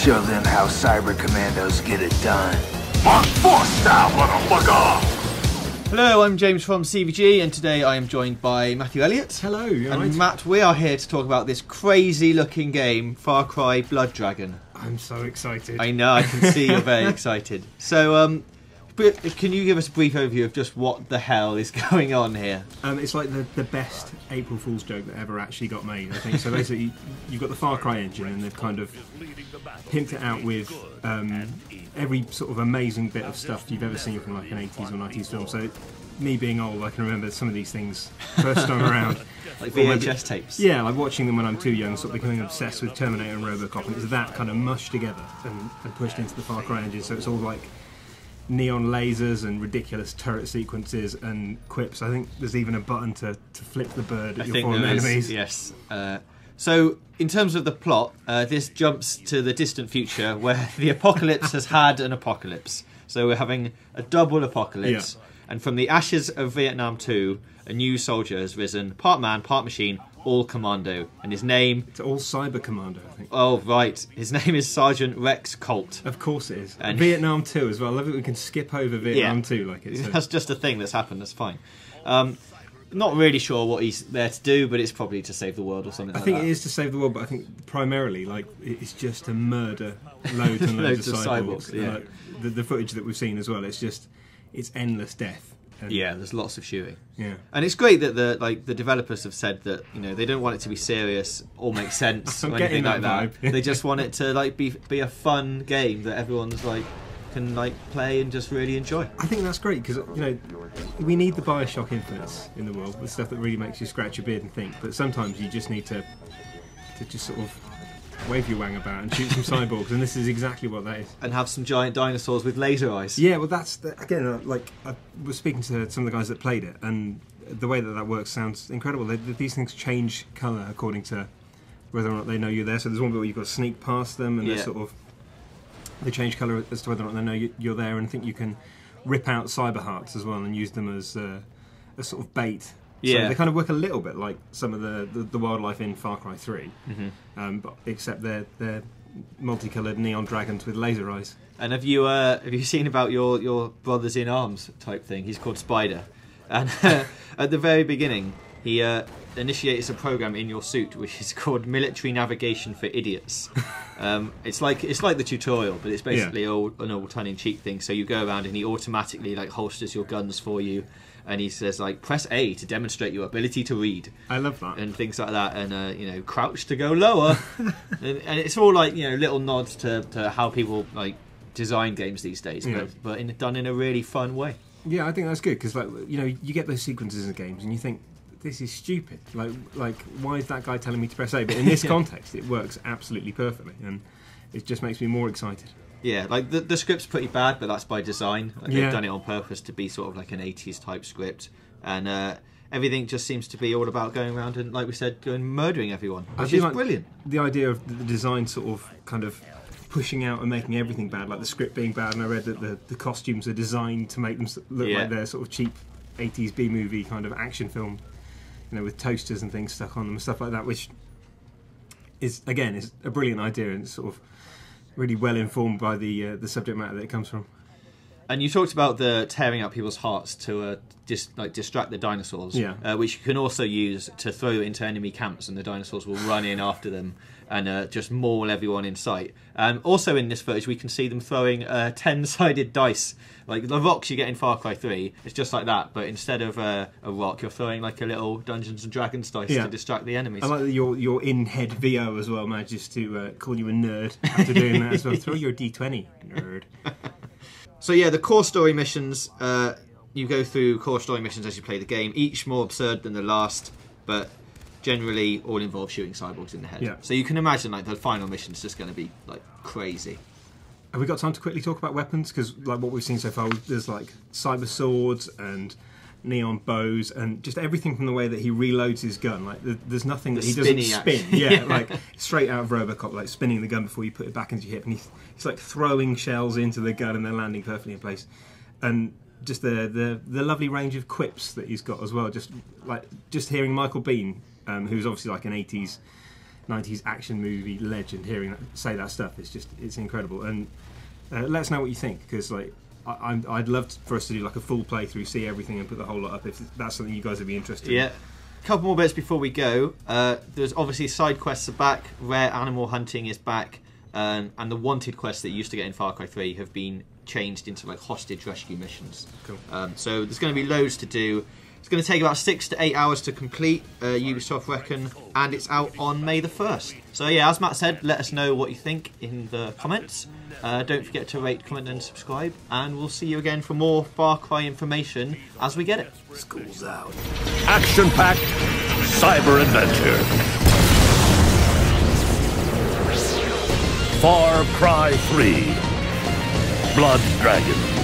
show them how cyber commandos get it done. Mark 4 style, motherfucker! Hello, I'm James from CVG, and today I am joined by Matthew Elliott. Hello, and Matt, we are here to talk about this crazy-looking game, Far Cry Blood Dragon. I'm so excited. I know, I can see you're very excited. So, can you give us a brief overview of just what the hell is going on here? It's like the best April Fool's joke that ever actually got made, I think. So basically, you've got the Far Cry engine, and they've kind of pimped it out with every sort of amazing bit of stuff you've ever seen from like an 80s or 90s film. So, me being old, I can remember some of these things first time around. Like VHS tapes? Yeah, like watching them when I'm too young, sort of becoming obsessed with Terminator and Robocop, and it's that kind of mushed together and pushed into the Far Cry engine. So it's all like neon lasers and ridiculous turret sequences and quips. I think there's even a button to flip the bird at your fallen enemies. Yes. So, in terms of the plot, this jumps to the distant future where the apocalypse has had an apocalypse. So we're having a double apocalypse. Yeah. And from the ashes of Vietnam II, a new soldier has risen, part man, part machine, all commando. And his name... It's all cyber commando, I think. Oh, right. His name is Sergeant Rex Colt. Of course it is. And Vietnam II as well. I love it we can skip over Vietnam II like it's... That's just a thing that's happened, that's fine. Not really sure what he's there to do, but it's probably to save the world or something like that. I think it is to save the world, but I think primarily, like, it's just to murder loads and loads of cyborgs. Yeah. Like, the footage that we've seen as well, it's endless death. And yeah, there's lots of shooting. Yeah, and it's great that the developers have said that they don't want it to be serious or make sense or anything like that. They just want it to be a fun game that everyone's can play and just really enjoy. I think that's great because we need the Bioshock influence in the world, the stuff that really makes you scratch your beard and think. But sometimes you just need to just sort of wave your wang about and shoot some cyborgs, and this is exactly what that is. And have some giant dinosaurs with laser eyes. Yeah, well, that's again, I was speaking to some of the guys that played it, and the way that works sounds incredible. These things change colour according to whether or not they know you're there. So there's one bit where you've got to sneak past them, and they change colour as to whether or not they know you're there, and I think you can rip out cyber hearts as well and use them as sort of bait. Yeah. So they kind of work a little bit like some of the wildlife in Far Cry 3, but except they're multicoloured neon dragons with laser eyes. And have you seen about your brothers in arms type thing? He's called Spider, and at the very beginning he initiates a program in your suit which is called Military Navigation for Idiots. It's like the tutorial, but it's basically an all tongue-in-cheek thing. So you go around and he automatically holsters your guns for you. And he says, press A to demonstrate your ability to read. I love that. And things like that. And, crouch to go lower. and it's all, little nods to how people, design games these days. Yeah. But done in a really fun way. Yeah, I think that's good. Because, you get those sequences in games and you think, this is stupid. Why is that guy telling me to press A? But in this context, it works absolutely perfectly. And it just makes me more excited. Yeah, the script's pretty bad, but that's by design. They've done it on purpose to be sort of like an 80s type script. And everything just seems to be all about going around and, like we said, going murdering everyone, which is brilliant. The idea of the design sort of kind of pushing out and making everything bad, like the script being bad, and I read that the costumes are designed to make them look like they're sort of cheap 80s B-movie kind of action film, with toasters and things stuck on them and stuff like that, which is a brilliant idea, and it's sort of really well informed by the subject matter that it comes from. And you talked about the tearing out people's hearts to distract the dinosaurs, which you can also use to throw into enemy camps, and the dinosaurs will run in after them and just maul everyone in sight. Also in this footage we can see them throwing 10-sided dice, like the rocks you get in Far Cry 3. It's just like that, but instead of a rock, you're throwing a little Dungeons and Dragons dice to distract the enemies. I like that your in-head VO as well manages to call you a nerd after doing that as well. Throw your D20, nerd. So yeah, the core story missions, you go through core story missions as you play the game, each more absurd than the last, but generally all involve shooting cyborgs in the head. Yeah. So you can imagine the final mission's just going to be crazy. Have we got time to quickly talk about weapons? Because what we've seen so far, there's cyber swords and neon bows and just everything from the way that he reloads his gun. There's nothing that he doesn't spin. Yeah, straight out of Robocop, spinning the gun before you put it back into your hip, and he's throwing shells into the gun and they're landing perfectly in place. And just the lovely range of quips that he's got as well. Just hearing Michael Biehn, who's obviously an 80s 90s action movie legend hearing say that stuff. It's incredible. And let us know what you think, because like I'd love for us to do like a full playthrough, see everything, and put the whole lot up if that's something you guys would be interested in. Yeah. A couple more bits before we go. There's obviously side quests are back, rare animal hunting is back, and the wanted quests that you used to get in Far Cry 3 have been changed into like hostage rescue missions. Cool. So there's going to be loads to do. It's going to take about 6 to 8 hours to complete, Ubisoft reckon, and it's out on May the 1st. So yeah, as Matt said, let us know what you think in the comments. Don't forget to rate, comment and subscribe, and we'll see you again for more Far Cry information as we get it. School's out. Action-packed cyber adventure. Far Cry 3. Blood Dragon.